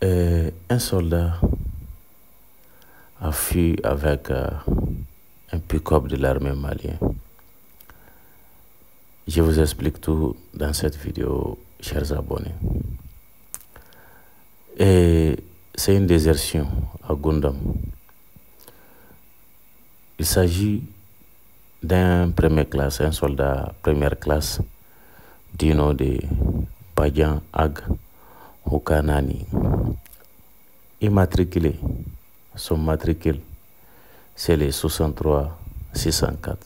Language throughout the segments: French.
Un soldat a fui avec un pick-up de l'armée malienne. Je vous explique tout dans cette vidéo, chers abonnés. Et c'est une désertion à Gundam. Il s'agit d'un première classe, un soldat première classe du nom de Badian Ag Hukanani. Immatriculé, son matricule, c'est le 63 604.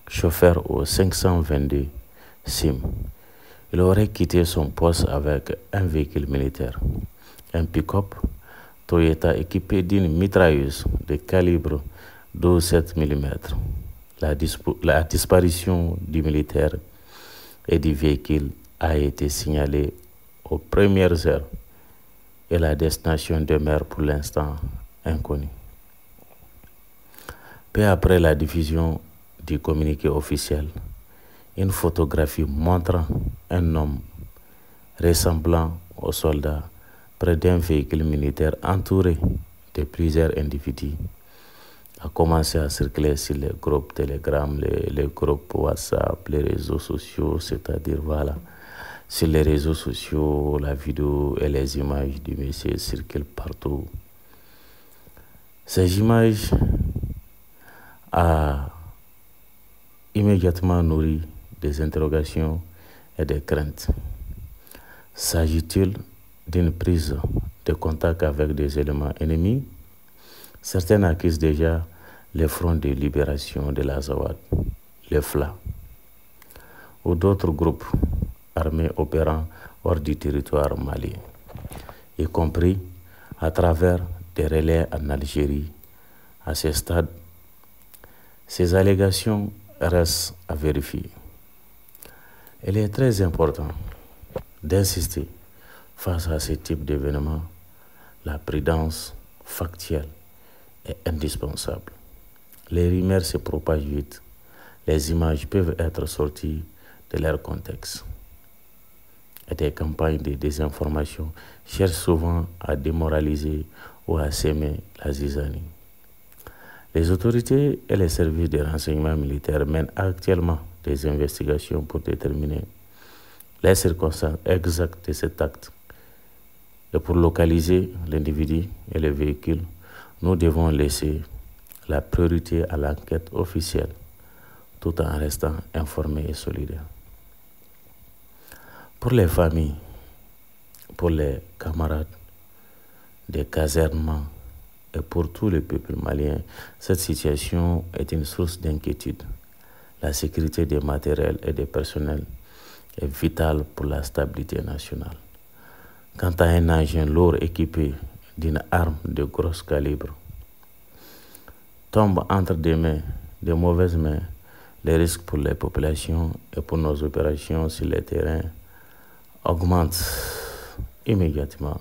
Chauffeur au 522 SIM. Il aurait quitté son poste avec un véhicule militaire, un pick-up Toyota équipé d'une mitrailleuse de calibre 12,7 mm. La disparition du militaire et du véhicule a été signalée aux premières heures et la destination demeure pour l'instant inconnue. Peu après la diffusion du communiqué officiel, une photographie montrant un homme ressemblant au soldat près d'un véhicule militaire entouré de plusieurs individus a commencé à circuler sur les groupes Telegram, les groupes WhatsApp, les réseaux sociaux, c'est-à-dire voilà, sur les réseaux sociaux, la vidéo et les images du monsieur circulent partout. Ces images ont immédiatement nourri des interrogations et des craintes. S'agit-il d'une prise de contact avec des éléments ennemis? Certains accusent déjà les fronts de libération de l'Azawad, le FLA, ou d'autres groupes armés opérant hors du territoire malien, y compris à travers des relais en Algérie. À ce stade, ces allégations restent à vérifier. Il est très important d'insister face à ce type d'événement. La prudence factuelle est indispensable. Les rumeurs se propagent vite. Les images peuvent être sorties de leur contexte. Et des campagnes de désinformation cherchent souvent à démoraliser ou à s'aimer la zizanie. Les autorités et les services de renseignement militaire mènent actuellement des investigations pour déterminer les circonstances exactes de cet acte. Et pour localiser l'individu et le véhicule, nous devons laisser la priorité à l'enquête officielle tout en restant informés et solidaires. Pour les familles, pour les camarades des casernements et pour tout le peuple malien, cette situation est une source d'inquiétude. La sécurité des matériels et des personnels est vitale pour la stabilité nationale. Quant à un engin lourd équipé d'une arme de gros calibre tombe entre des mains, de mauvaises mains, les risques pour les populations et pour nos opérations sur les terrains augmentent immédiatement.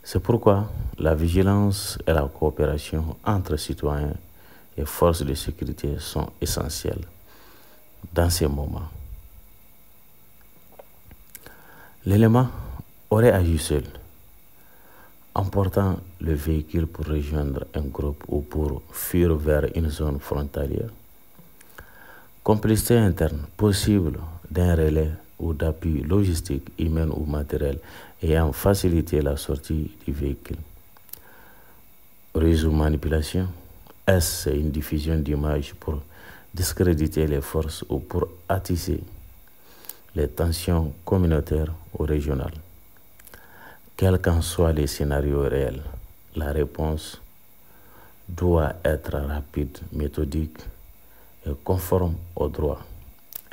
C'est pourquoi la vigilance et la coopération entre citoyens et forces de sécurité sont essentielles dans ces moments. L'élément aurait agi seul, emportant le véhicule pour rejoindre un groupe ou pour fuir vers une zone frontalière. Complicité interne possible d'un relais ou d'appui logistique, humain ou matériel ayant facilité la sortie du véhicule. Ruse ou manipulation? Est-ce une diffusion d'images pour discréditer les forces ou pour attiser les tensions communautaires ou régionales? Quels qu'en soient les scénarios réels, la réponse doit être rapide, méthodique et conforme au droit.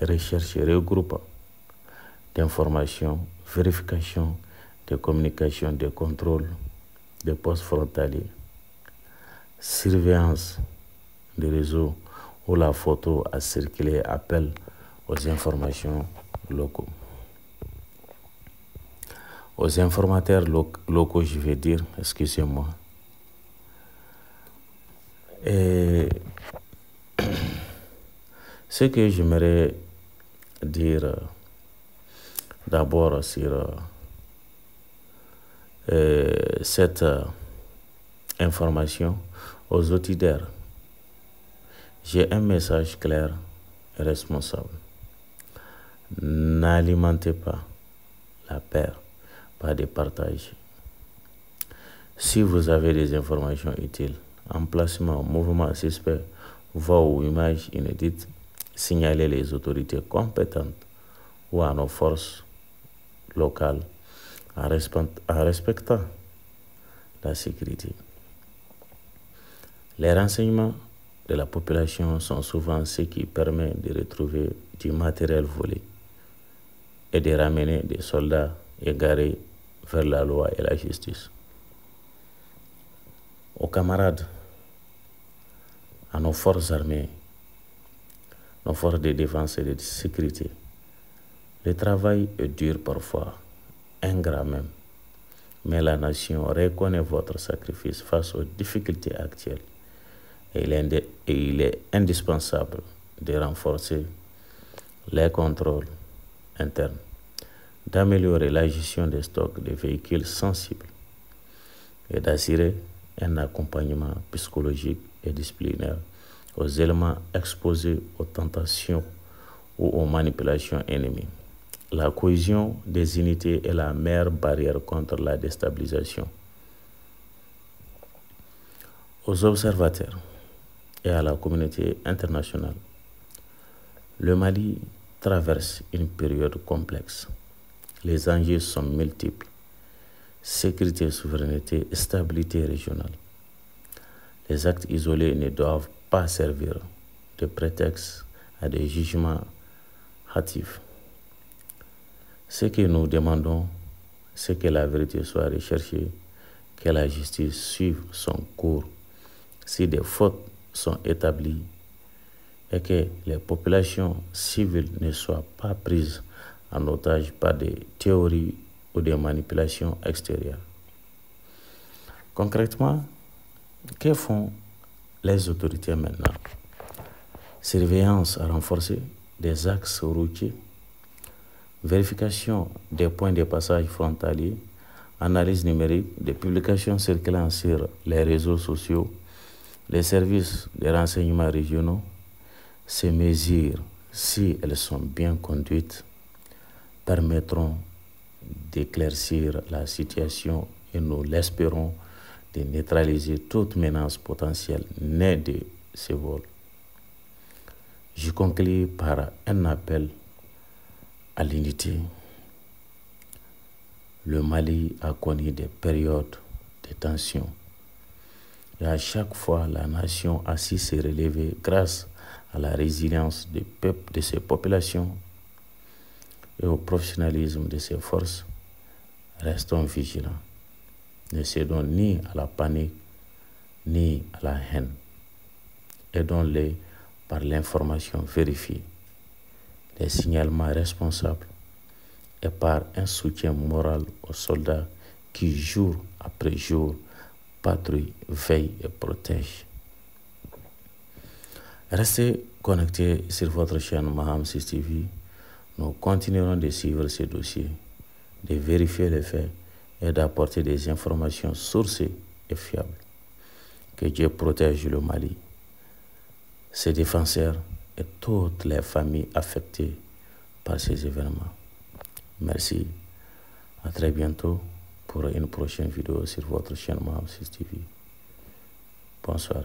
Recherche et regroupement d'informations, vérification de communication, de contrôle des postes frontaliers, surveillance des réseaux où la photo a circulé, appel aux informations locaux. Aux informateurs locaux, je vais dire, excusez-moi. Et ce que j'aimerais dire d'abord sur cette information aux auditeurs. J'ai un message clair et responsable. N'alimentez pas la peur par des partages. Si vous avez des informations utiles, emplacement, mouvement suspect, voix ou images inédites, signalez les autorités compétentes ou à nos forces locales en respectant la sécurité. Les renseignements de la population sont souvent ce qui permet de retrouver du matériel volé et de ramener des soldats égarés vers la loi et la justice. Aux camarades, à nos forces armées, nos forces de défense et de sécurité, le travail est dur parfois, ingrat même, mais la nation reconnaît votre sacrifice face aux difficultés actuelles et il est indispensable de renforcer les contrôles internes, d'améliorer la gestion des stocks de véhicules sensibles et d'assurer un accompagnement psychologique et disciplinaire aux éléments exposés aux tentations ou aux manipulations ennemies. La cohésion des unités est la meilleure barrière contre la déstabilisation. Aux observateurs et à la communauté internationale, le Mali traverse une période complexe. Les enjeux sont multiples. Sécurité, souveraineté et stabilité régionale. Les actes isolés ne doivent pas servir de prétexte à des jugements hâtifs. Ce que nous demandons, c'est que la vérité soit recherchée, que la justice suive son cours si des fautes sont établies et que les populations civiles ne soient pas prises en otage par des théories ou des manipulations extérieures. Concrètement, que font les autorités maintenant? Surveillance renforcée des axes routiers, vérification des points de passage frontaliers, analyse numérique des publications circulant sur les réseaux sociaux, les services de renseignement régionaux. Ces mesures, si elles sont bien conduites, permettront d'éclaircir la situation et nous l'espérons de neutraliser toute menace potentielle née de ces vols. Je conclue par un appel à l'unité. Le Mali a connu des périodes de tension et à chaque fois la nation a su se relever grâce à la résilience de ses populations et au professionnalisme de ses forces. Restons vigilants. Ne cédons ni à la panique, ni à la haine. Aidons-les par l'information vérifiée, les signalements responsables et par un soutien moral aux soldats qui, jour après jour, patrouillent, veillent et protègent. Restez connectés sur votre chaîne Maham 6 TV. Nous continuerons de suivre ces dossiers, de vérifier les faits et d'apporter des informations sourcées et fiables. Que Dieu protège le Mali, ses défenseurs et toutes les familles affectées par ces événements. Merci. À très bientôt pour une prochaine vidéo sur votre chaîne Maham 6 TV. Bonsoir.